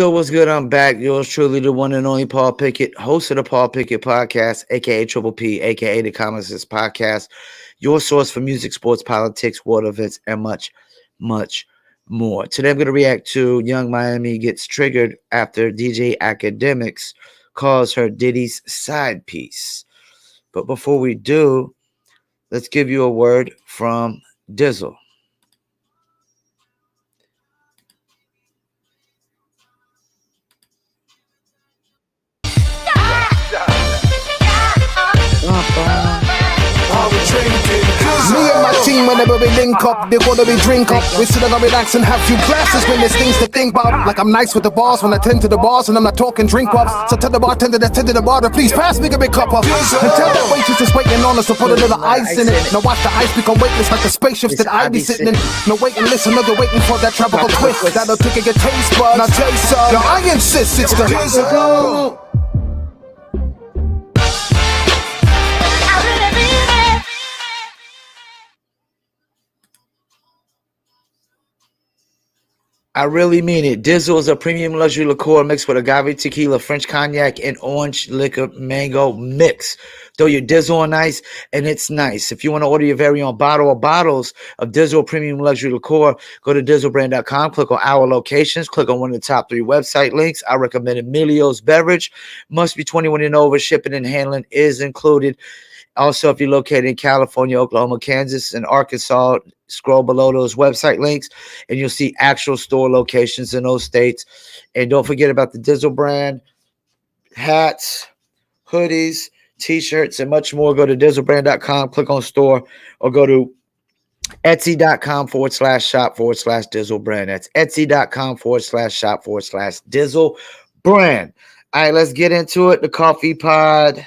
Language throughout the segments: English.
What's good? I'm back. Yours truly, the one and only Paul Pickett, host of the Paul Pickett Podcast, aka Triple P, aka the Common Sense Podcast, your source for music, sports, politics, world events, and much, much more. Today, I'm going to react to Young Miami gets triggered after DJ Academics calls her Diddy's side piece. But before we do, let's give you a word from Dizzle. Me and my team, whenever we link up, they wanna be drink up. We sit down, relax and have few glasses when there's things to think about. Like I'm nice with the boss when I tend to the bars and I'm not talking drink ups. So tell the bartender that tend to the bar to please pass me a big cup up. And tell that waitress is waiting on us to put a little ice in it. Now watch the ice become weightless like the spaceships that I be sitting in. No wait and listen, no waiting for that tropical twist. That'll tickle your taste buds. Now taste some. Now I insist it's the Dizzle. I really mean it. Dizzle is a premium luxury liqueur mixed with agave tequila, French cognac, and orange liquor mango mix. Throw your Dizzle on ice, and it's nice. If you want to order your very own bottle or bottles of Dizzle premium luxury liqueur, go to dizzlebrand.com, click on our locations, click on one of the top 3 website links. I recommend Emilio's Beverage. Must be 21 and over. Shipping and handling is included. Also, if you're located in California, Oklahoma, Kansas, and Arkansas, scroll below those website links and you'll see actual store locations in those states. And don't forget about the Dizzle brand, hats, hoodies, t-shirts, and much more. Go to dizzlebrand.com, click on store, or go to etsy.com/shop/Dizzle brand. That's etsy.com/shop/Dizzle brand. All right, let's get into it. The coffee pod.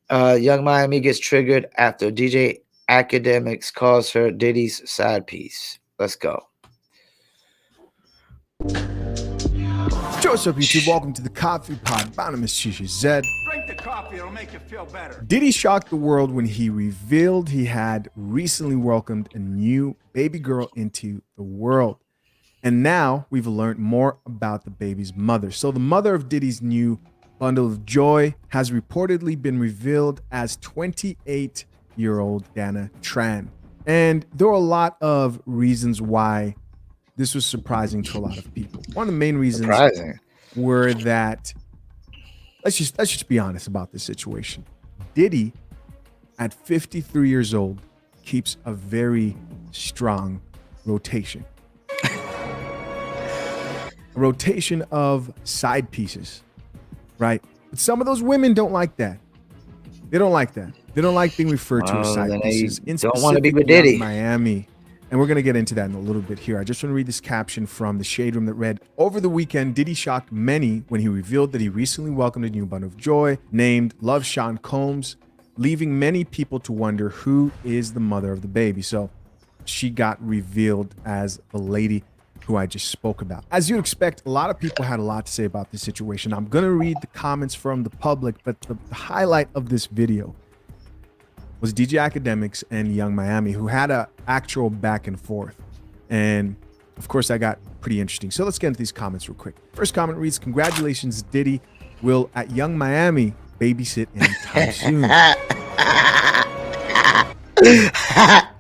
Young Miami gets triggered after DJ Academics calls her Diddy's side piece. Let's go. What's up, YouTube? Welcome to the Coffee Pod. My name is Shisha Zed. Drink the coffee, it'll make you feel better. Diddy shocked the world when he revealed he had recently welcomed a new baby girl into the world. And now we've learned more about the baby's mother. So the mother of Diddy's new bundle of joy has reportedly been revealed as 28-year-old Dana Tran. And there were a lot of reasons why this was surprising to a lot of people. One of the main reasons were that, let's just be honest about this situation. Diddy, at 53 years old, keeps a very strong rotation. A rotation of side pieces. Right? But some of those women don't like that. They don't like that. They don't like being referred to as side pieces. Don't want to be with Diddy. Miami. And we're going to get into that in a little bit here. I just want to read this caption from the Shade Room that read, over the weekend, Diddy shocked many when he revealed that he recently welcomed a new bundle of joy named Love Sean Combs, leaving many people to wonder who is the mother of the baby. So she got revealed as the lady who I just spoke about. As you'd expect, a lot of people had a lot to say about this situation. I'm going to read the comments from the public, but the highlight of this video was DJ Academics and Young Miami, who had an actual back and forth. And of course, that got pretty interesting. So let's get into these comments real quick. First comment reads, congratulations, Diddy will at Young Miami babysit anytime soon.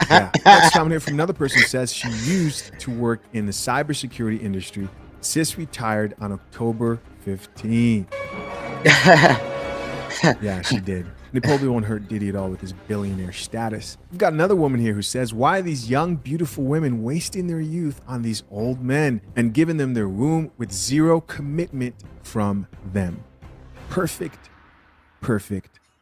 Yeah. Next comment here from another person says she used to work in the cybersecurity industry. Sis retired on October 15. Yeah, she did. And it probably won't hurt Diddy at all with his billionaire status. We've got another woman here who says, why are these young, beautiful women wasting their youth on these old men and giving them their womb with zero commitment from them? Perfect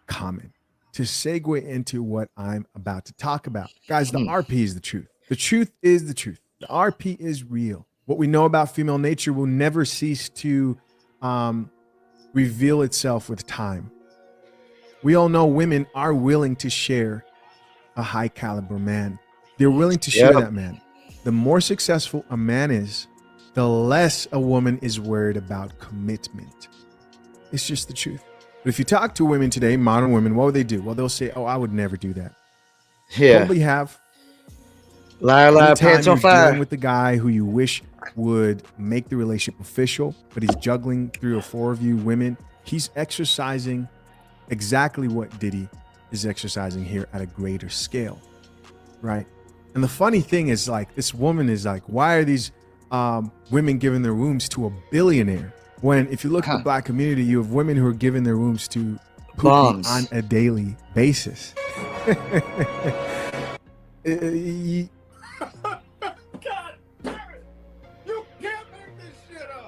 comment to segue into what I'm about to talk about. Guys, the RP is the truth. The truth is the truth. The RP is real. What we know about female nature will never cease to reveal itself with time. We all know women are willing to share a high caliber man. They're willing to share that man. The more successful a man is, the less a woman is worried about commitment. It's just the truth. But if you talk to women today, modern women, what would they do? Well, they'll say, oh, I would never do that. Yeah. Probably have. Liar, pants on fire. With the guy who you wish would make the relationship official, but he's juggling 3 or 4 of you women. He's exercising exactly what Diddy is exercising here at a greater scale, right? And the funny thing is, like, this woman is like, why are these women giving their wombs to a billionaire? When if you look at the black community, you have women who are giving their wombs to Pookie on a daily basis.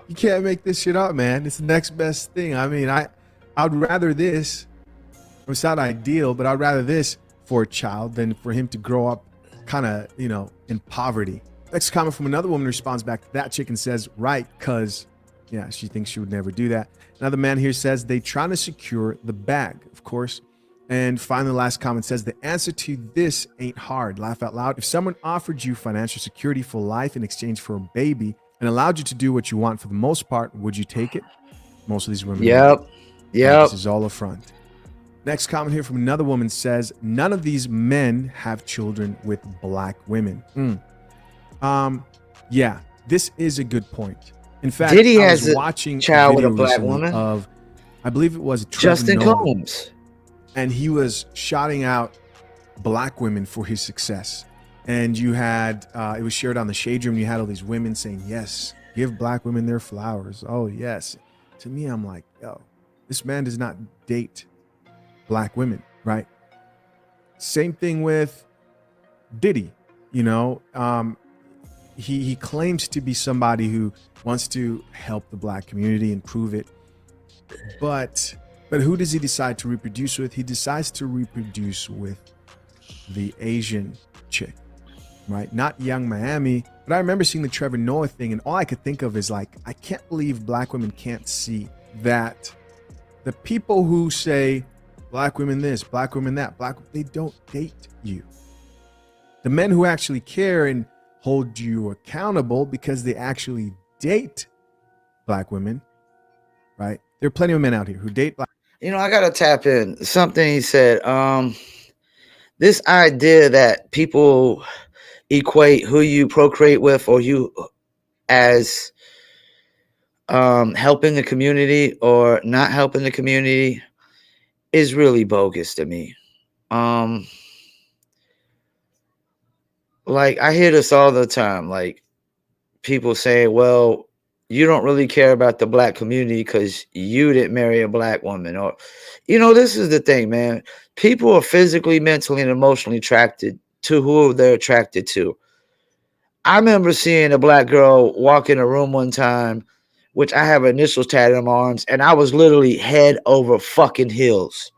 You can't make this shit up, man. It's the next best thing. I mean, I'd rather this. It's not ideal, but I'd rather this for a child than for him to grow up kind of, you know, in poverty. Next comment from another woman responds back to that chick and says, right, because, yeah, she thinks she would never do that. Another man here says they trying to secure the bag, of course. And finally, the last comment says the answer to this ain't hard. Laugh out loud. If someone offered you financial security for life in exchange for a baby and allowed you to do what you want for the most part, would you take it? Most of these women. Yep. This is all a front. Next comment here from another woman says, none of these men have children with black women. Yeah, this is a good point. In fact, Diddy I has was a watching child a video with a black recently woman of, I believe it was Justin Combs. And he was shouting out black women for his success. And you had, it was shared on the Shade Room. You had all these women saying, yes, give black women their flowers. Oh, yes. To me, I'm like, yo, this man does not date black women, right? Same thing with Diddy, you know. He claims to be somebody who wants to help the black community, improve it. But who does he decide to reproduce with? He decides to reproduce with the Asian chick, right? Not Young Miami. But I remember seeing the Trevor Noah thing, and all I could think of is like, I can't believe black women can't see that the people who say black women this, black women that, they don't date you. The men who actually care and hold you accountable because they actually date black women, right? There are plenty of men out here who date black. You know, I gotta tap in something he said. This idea that people equate who you procreate with or you as helping the community or not helping the community is really bogus to me. Like, I hear this all the time. Like, people say, well, you don't really care about the black community because you didn't marry a black woman. Or, you know, this is the thing, man. People are physically, mentally, and emotionally attracted to who they're attracted to. I remember seeing a black girl walk in a room one time, which I have initials tatted on my arms, and I was literally head over fucking heels.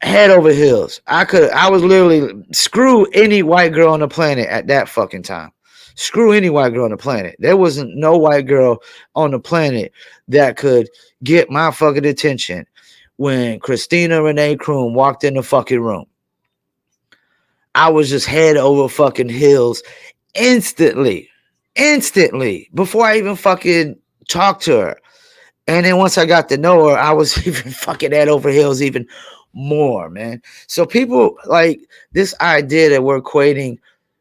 Head over heels. I was literally, screw any white girl on the planet at that fucking time. Screw any white girl on the planet. There wasn't no white girl on the planet that could get my fucking attention when Christina Renee Kroom walked in the fucking room. I was just head over fucking heels instantly before I even fucking talked to her. And then once I got to know her, I was even fucking head over heels even more, man. So people like this idea that we're equating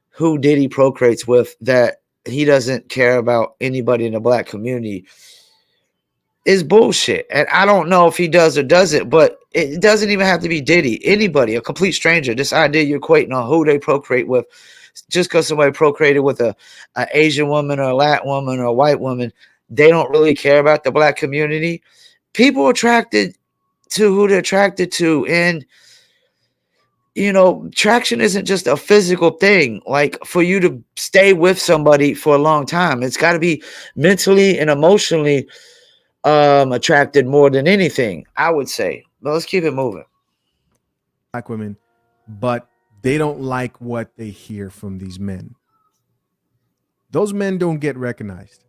who Diddy procreates with, that he doesn't care about anybody in the black community, is bullshit. And I don't know if he does or doesn't, but it doesn't even have to be Diddy. Anybody, a complete stranger. This idea you're equating on who they procreate with, just because somebody procreated with a Asian woman or a Latin woman or a white woman, they don't really care about the black community. People are attracted to who they're attracted to. And, you know, attraction isn't just a physical thing. Like, for you to stay with somebody for a long time, it's got to be mentally and emotionally attracted more than anything, I would say. But let's keep it moving. Black women, but they don't like what they hear from these men. Those men don't get recognized.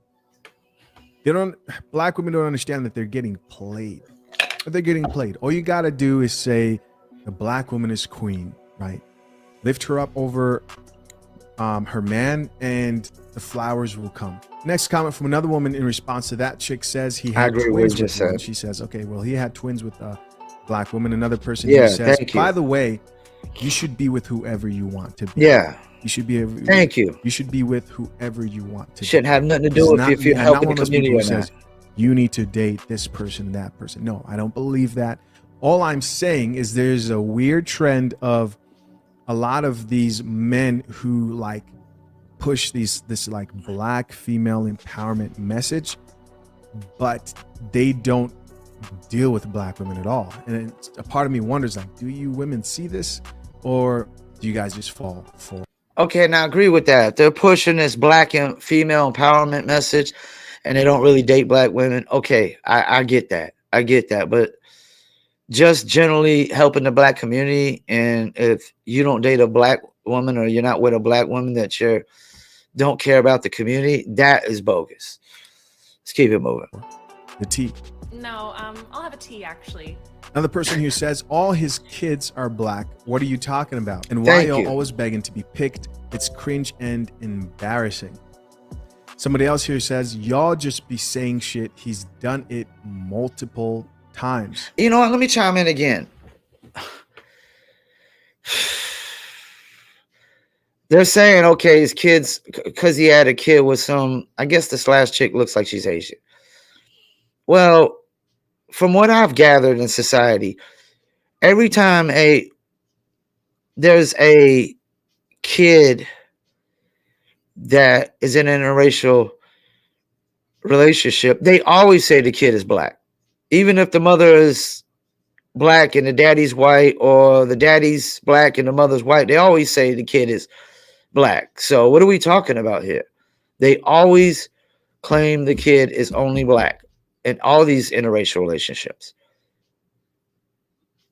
Black women don't understand that they're getting played. But they're getting played. All you got to do is say the black woman is queen, right? Lift her up over her man and the flowers will come. Next comment from another woman in response to that chick says he had twins with one. She says, okay, well, he had twins with a black woman. Another person who says, by the way, You should be with whoever you want to be. Yeah. You should be. Thank you. You should be with whoever you want to. Shouldn't be. have nothing to It's do with not if you're me. I'm helping not the one of those people community who or not. says you need to date this person and that person. No, I don't believe that. All I'm saying is there's a weird trend of a lot of these men who like push this like black female empowerment message, but they don't deal with black women at all. And a part of me wonders, like, do you women see this, or do you guys just fall for? Okay, now I agree with that. They're pushing this black and female empowerment message, and they don't really date black women. Okay, I get that. I get that. But just generally helping the black community, and if you don't date a black woman or you're not with a black woman that you don't care about the community, that is bogus. Let's keep it moving. The tea. No, I'll have a tea actually. Another person here says all his kids are black. What are you talking about? And why Thank y'all you. always begging to be picked? It's cringe and embarrassing. Somebody else here says y'all just be saying shit. He's done it multiple times. You know what? Let me chime in again. They're saying, okay, his kids, because he had a kid with some, I guess the slash chick looks like she's Asian. Well, from what I've gathered in society, every time there's a kid that is in an interracial relationship, they always say the kid is black. Even if the mother is black and the daddy's white, or the daddy's black and the mother's white, they always say the kid is black. So what are we talking about here? They always claim the kid is only black in all these interracial relationships.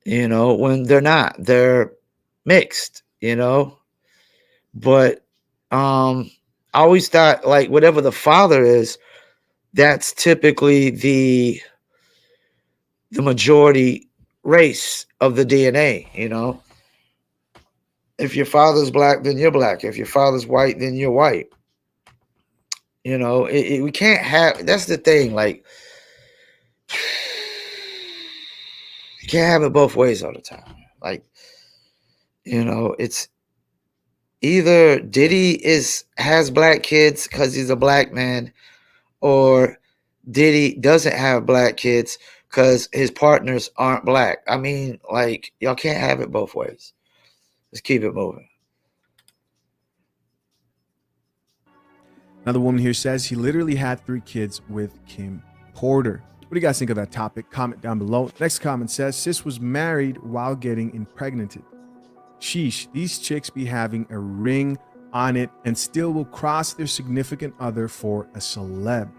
You know, when they're not, they're mixed, you know. But I always thought, like, whatever the father is, that's typically the majority race of the DNA, you know. If your father's black, then you're black. If your father's white, then you're white. You know, we can't have, that's the thing, like, you can't have it both ways all the time. Like, you know, it's either Diddy has black kids because he's a black man, or Diddy doesn't have black kids because his partners aren't black. I mean, like, y'all can't have it both ways. Let's keep it moving. Another woman here says he literally had 3 kids with Kim Porter. What do you guys think of that topic? Comment down below. Next comment says, sis was married while getting impregnated. Sheesh, these chicks be having a ring on it and still will cross their significant other for a celeb.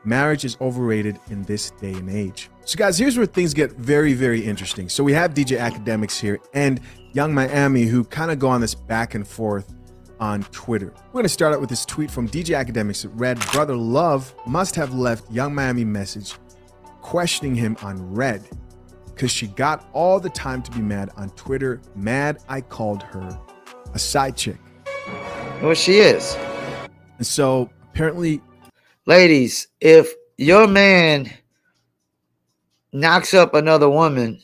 Marriage is overrated in this day and age. So guys, here's where things get very, very interesting. So we have DJ Academics here and Young Miami, who kind of go on this back and forth on Twitter. We're going to start out with this tweet from DJ Academics that read, brother Love must have left Young Miami message questioning him on Red because she got all the time to be mad on Twitter. Mad I called her a side chick. Well, she is. And so apparently, ladies, if your man knocks up another woman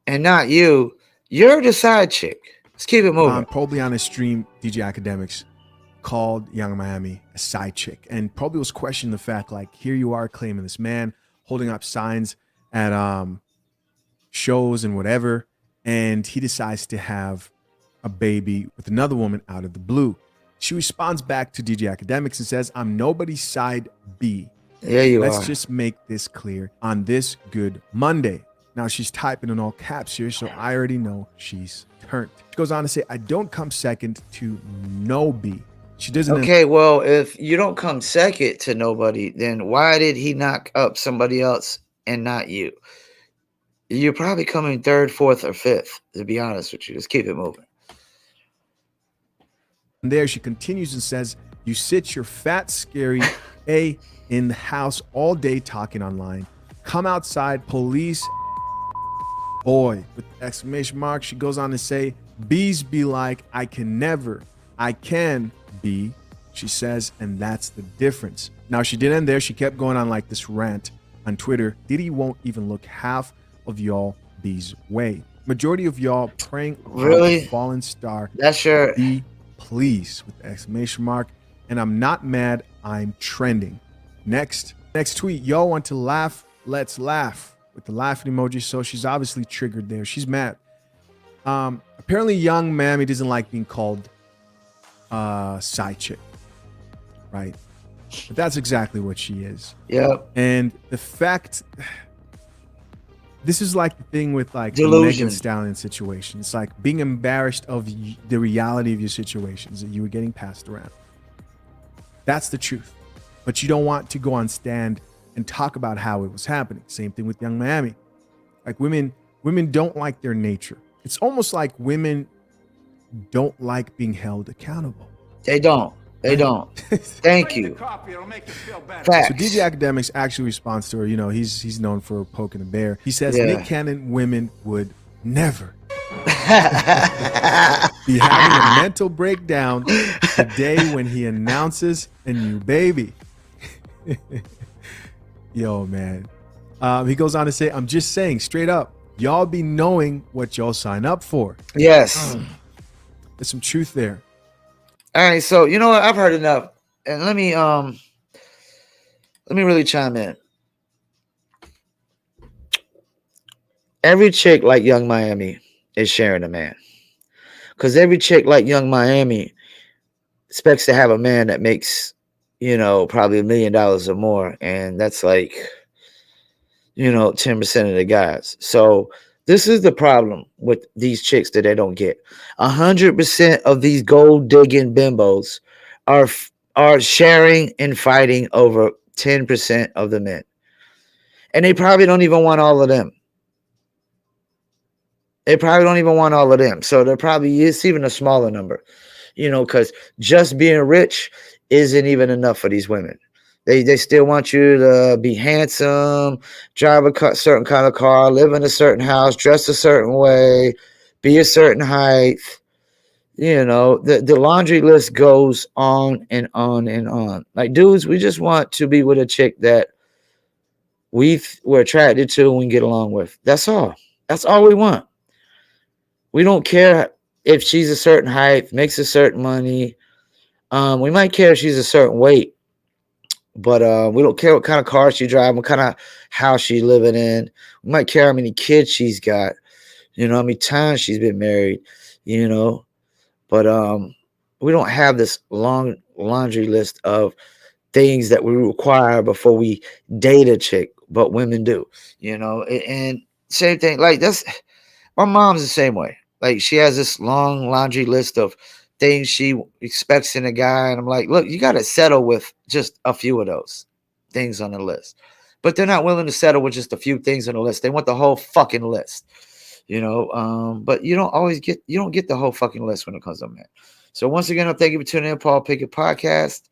and not you, you're the side chick. Let's keep it moving. Probably on his stream, DJ Academics called Young Miami a side chick and probably was questioning the fact, like, here you are claiming this man, holding up signs at shows and whatever, and he decides to have a baby with another woman out of the blue. She responds back to DJ Academics and says, I'm nobody's side B. There you are. Let's just make this clear on this good Monday. Now she's typing in all caps here, so I already know she's turned. She goes on to say, I don't come second to no B. She doesn't. Okay, well, if you don't come second to nobody, then why did he knock up somebody else and not you? You're probably coming third, fourth, or fifth, to be honest with you. Let's keep it moving. And there she continues and says, you sit your fat, scary A in the house all day talking online. Come outside, police, boy, with exclamation mark. She goes on to say, bees be like, I can never, I can be, she says, and that's the difference. Now she didn't end there. She kept going on like this rant on Twitter. Diddy won't even look half of y'all bees way. Majority of y'all praying upon Really? a fallen star. That's your. Be pleased with the exclamation mark. And I'm not mad. I'm trending. Next tweet. Y'all want to laugh? Let's laugh with the laughing emoji. So she's obviously triggered there. She's mad. Apparently, young Mammy doesn't like being called side chick, right? But that's exactly what she is. Yep. And the fact, this is like the thing with like the Delusion. Megan Stallion situation. It's like being embarrassed of the reality of your situations that you were getting passed around. That's the truth. But you don't want to go on stand and talk about how it was happening. Same thing with young Miami. Like women don't like their nature. It's almost like women don't like being held accountable. They don't. Thank you. Coffee, it'll make you feel better. Facts. So DJ Academics actually responds to her. You know, he's known for poking a bear. He says Yeah. Nick Cannon women would never be having a mental breakdown the day when he announces a new baby. Yo, man. He goes on to say, I'm just saying straight up, y'all be knowing what y'all sign up for. Yes. There's some truth there. All right, so you know what? I've heard enough, and let me really chime in. Every chick like Young Miami is sharing a man, because every chick like Young Miami expects to have a man that makes, probably $1 million or more, and that's like, 10% of the guys. So this is the problem with these chicks that they don't get. 100% of these gold digging bimbos are sharing and fighting over 10% of the men. And they probably don't even want all of them. So there probably is even a smaller number, because just being rich isn't even enough for these women. They still want you to be handsome, drive a certain kind of car, live in a certain house, dress a certain way, be a certain height. The laundry list goes on and on and on. Like, dudes, we just want to be with a chick that we're attracted to and we get along with. That's all. That's all we want. We don't care if she's a certain height, makes a certain money. We might care if she's a certain weight. But we don't care what kind of car she drives, what kind of house she's living in. We might care how many kids she's got, how many times she's been married, But we don't have this long laundry list of things that we require before we date a chick, but women do, And same thing, like that's my mom's the same way. Like she has this long laundry list of things she expects in a guy, and I'm like, look, you got to settle with just a few of those things on the list, but they're not willing to settle with just a few things on the list. They want the whole fucking list, but you don't get the whole fucking list when it comes to men. So once again, I thank you for tuning in, Paul Pickett Podcast.